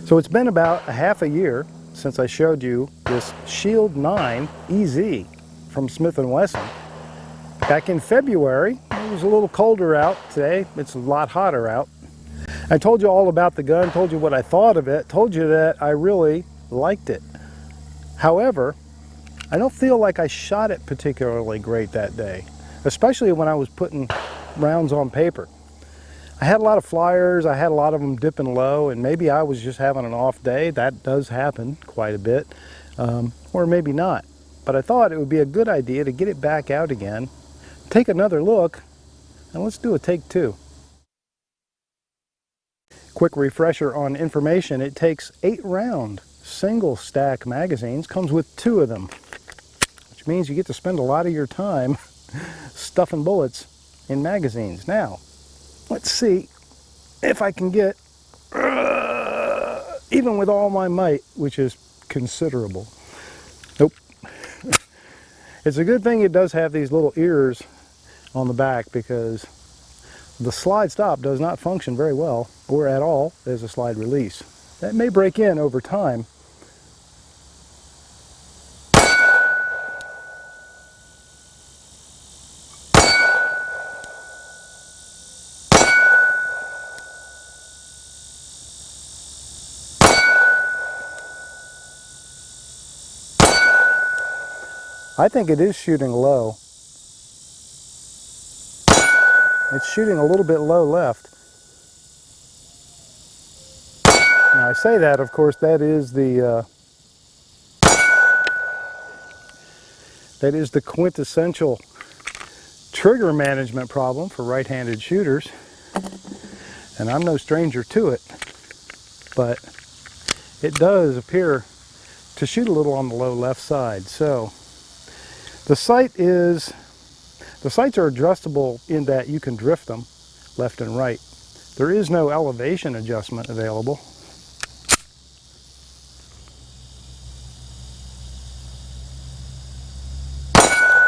So it's been about a half a year since I showed you this Shield 9 EZ from Smith & Wesson. Back in February, it was a little colder out. Today, it's a lot hotter out. I told you all about the gun, told you what I thought of it, told you that I really liked it. However, I don't feel like I shot it particularly great that day, especially when I was putting rounds on paper. I had a lot of flyers, I had a lot of them dipping low, and maybe I was just having an off day. That does happen quite a bit, or maybe not. But I thought it would be a good idea to get it back out again, take another look, and let's do a take two. Quick refresher on information: it takes 8-round single stack magazines, comes with 2 of them, which means you get to spend a lot of your time stuffing bullets in magazines. Now, let's see if I can get, even with all my might, which is considerable. Nope. It's a good thing it does have these little ears on the back, because the slide stop does not function very well, or at all, as a slide release. That may break in over time. I think it is shooting low. It's shooting a little bit low left. Now I say that, of course, that is the quintessential trigger management problem for right-handed shooters, and I'm no stranger to it. But it does appear to shoot a little on the low left side. So the sights are adjustable in that you can drift them left and right. There is no elevation adjustment available.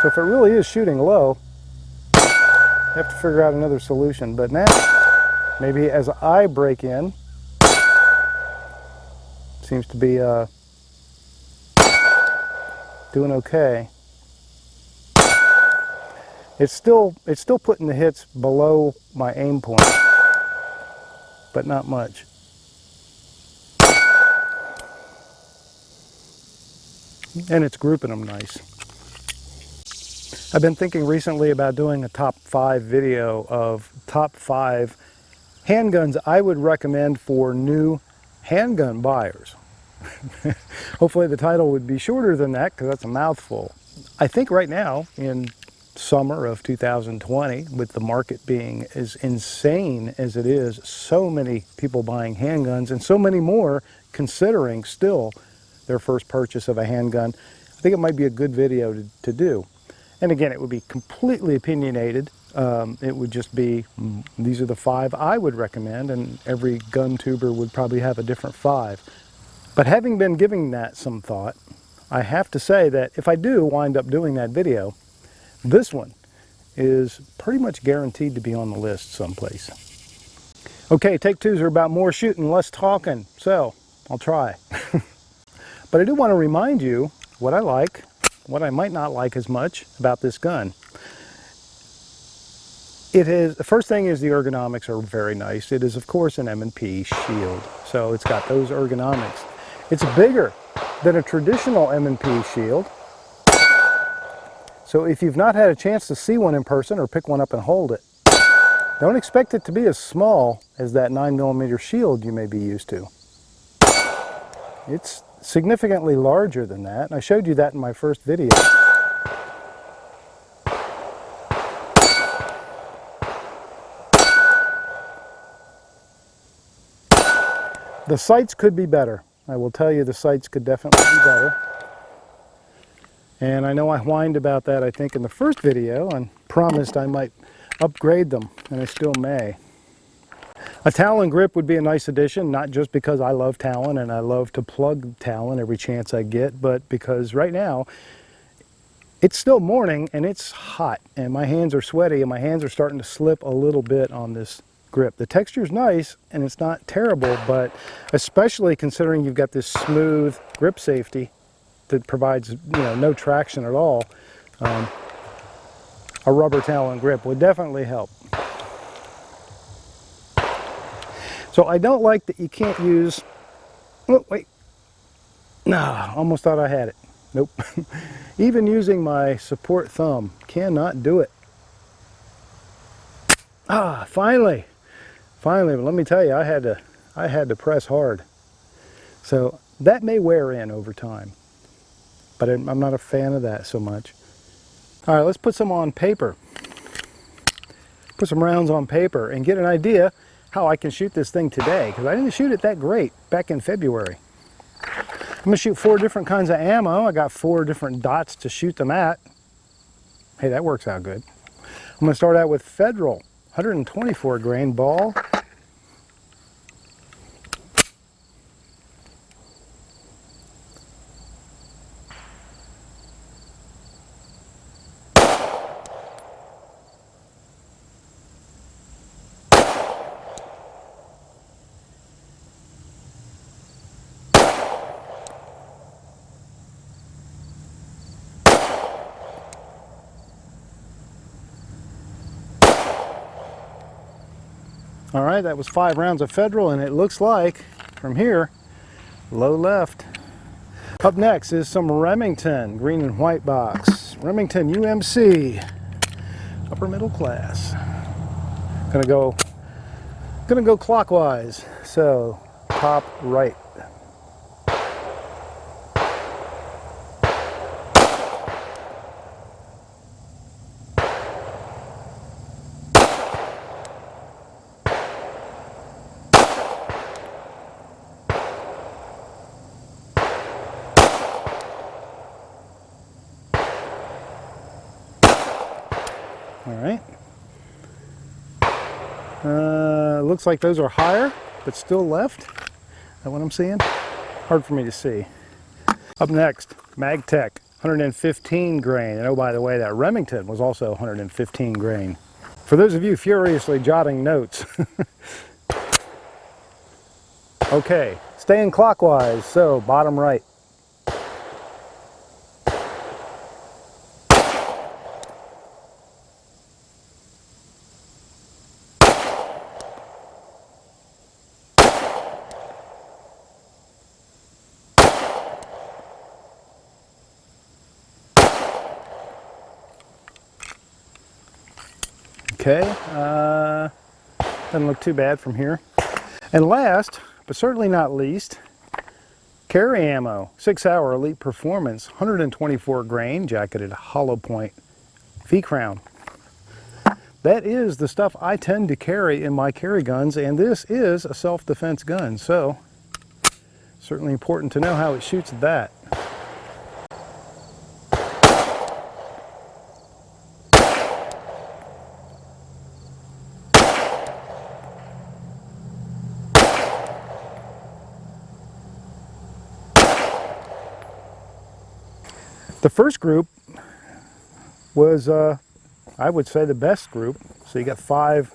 So if it really is shooting low, you have to figure out another solution. But now, maybe as I break in, seems to be doing okay. It's still putting the hits below my aim point, but not much. And it's grouping them nice. I've been thinking recently about doing a top 5 video of top 5 handguns I would recommend for new handgun buyers. Hopefully the title would be shorter than that, because that's a mouthful. I think right now, in summer of 2020, with the market being as insane as it is, so many people buying handguns and so many more considering still their first purchase of a handgun, I think it might be a good video to do. And again, it would be completely opinionated. It would just be, these are the 5 I would recommend, and every gun tuber would probably have a different 5. But having been giving that some thought, I have to say that if I do wind up doing that video, this one is pretty much guaranteed to be on the list someplace. Okay, take 2s are about more shooting, less talking, so I'll try. But I do want to remind you what I like, what I might not like as much about this gun. The first thing is the ergonomics are very nice. It is, of course, an M&P Shield, so it's got those ergonomics. It's bigger than a traditional M&P Shield. So if you've not had a chance to see one in person or pick one up and hold it, don't expect it to be as small as that 9mm Shield you may be used to. It's significantly larger than that, and I showed you that in my first video. The sights could be better. I will tell you, the sights could definitely be better. And I know I whined about that, I think, in the first video, and promised I might upgrade them, and I still may. A Talon grip would be a nice addition, not just because I love Talon and I love to plug Talon every chance I get, but because right now it's still morning and it's hot and my hands are sweaty and my hands are starting to slip a little bit on this grip. The texture's nice and it's not terrible, but especially considering you've got this smooth grip safety that provides, you know, no traction at all, a rubber Talon grip would definitely help. So I don't like that you can't use, oh wait, nah, almost thought I had it. Nope. Even using my support thumb, cannot do it. Ah, finally, but let me tell you, I had to press hard. So that may wear in over time, but I'm not a fan of that so much. All right, let's put some on paper. Put some rounds on paper and get an idea how I can shoot this thing today, because I didn't shoot it that great back in February. I'm gonna shoot 4 different kinds of ammo. I got 4 different dots to shoot them at. Hey, that works out good. I'm gonna start out with Federal 124 grain ball. All right, that was 5 rounds of Federal, and it looks like from here, low left. Up next is some Remington green and white box. Remington UMC, upper middle class. Gonna go clockwise. So top right. All right. Looks like those are higher, but still left. Is that what I'm seeing? Hard for me to see. Up next, MagTech 115 grain. And oh, by the way, that Remington was also 115 grain. For those of you furiously jotting notes. Okay, staying clockwise, so bottom right. Okay, doesn't look too bad from here. And last, but certainly not least, carry ammo, 6-hour Elite Performance, 124 grain, jacketed hollow point V-crown. That is the stuff I tend to carry in my carry guns, and this is a self-defense gun, so certainly important to know how it shoots that. The first group was, I would say, the best group. So you got five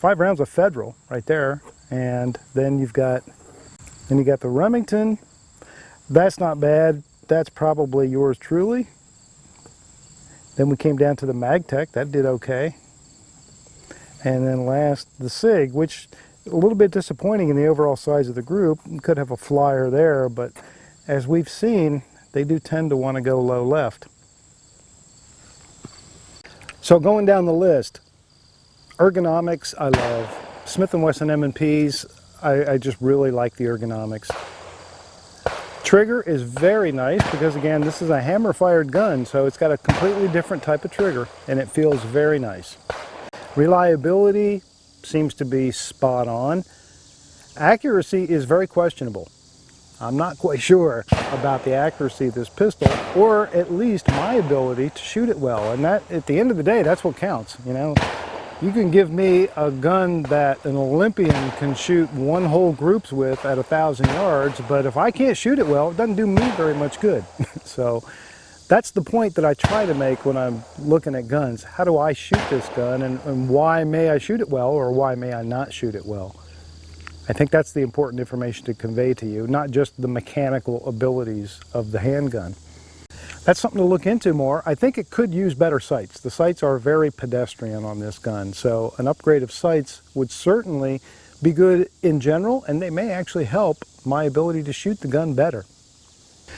rounds of Federal right there, and then you got the Remington. That's not bad. That's probably yours truly. Then we came down to the MagTech. That did okay. And then last, the SIG, which a little bit disappointing in the overall size of the group. You could have a flyer there, but as we've seen, they do tend to want to go low left. So going down the list, ergonomics I love. Smith & Wesson M&Ps, I just really like the ergonomics. Trigger is very nice because, again, this is a hammer fired gun, so it's got a completely different type of trigger and it feels very nice. Reliability seems to be spot on. Accuracy is very questionable. I'm not quite sure about the accuracy of this pistol, or at least my ability to shoot it well. And that, at the end of the day, that's what counts. You know, you can give me a gun that an Olympian can shoot one whole groups with at 1,000 yards, but if I can't shoot it well, it doesn't do me very much good. So That's the point that I try to make when I'm looking at guns. How do I shoot this gun, and why may I shoot it well, or why may I not shoot it well? I think that's the important information to convey to you, not just the mechanical abilities of the handgun. That's something to look into more. I think it could use better sights. The sights are very pedestrian on this gun, so an upgrade of sights would certainly be good in general, and they may actually help my ability to shoot the gun better.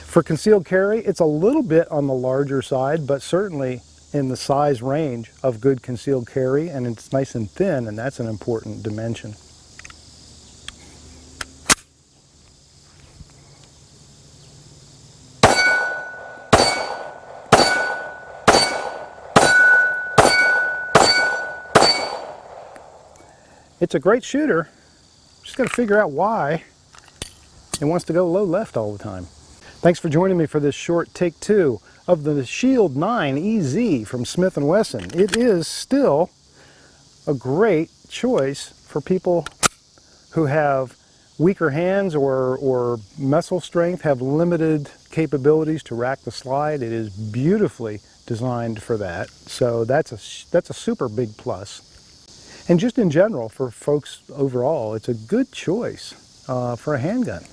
For concealed carry, it's a little bit on the larger side, but certainly in the size range of good concealed carry, and it's nice and thin, and that's an important dimension. It's a great shooter. Just got to figure out why it wants to go low left all the time. Thanks for joining me for this short take 2 of the Shield 9 EZ from Smith & Wesson. It is still a great choice for people who have weaker hands or muscle strength, have limited capabilities to rack the slide. It is beautifully designed for that, so that's a super big plus. And just in general, for folks overall, it's a good choice for a handgun.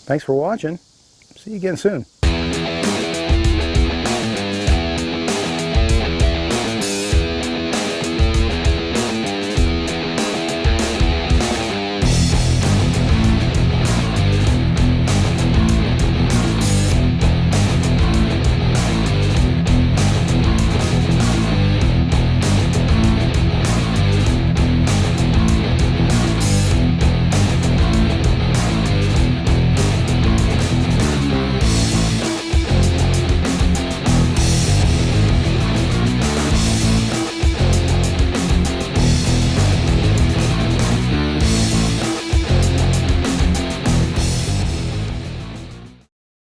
Thanks for watching. See you again soon.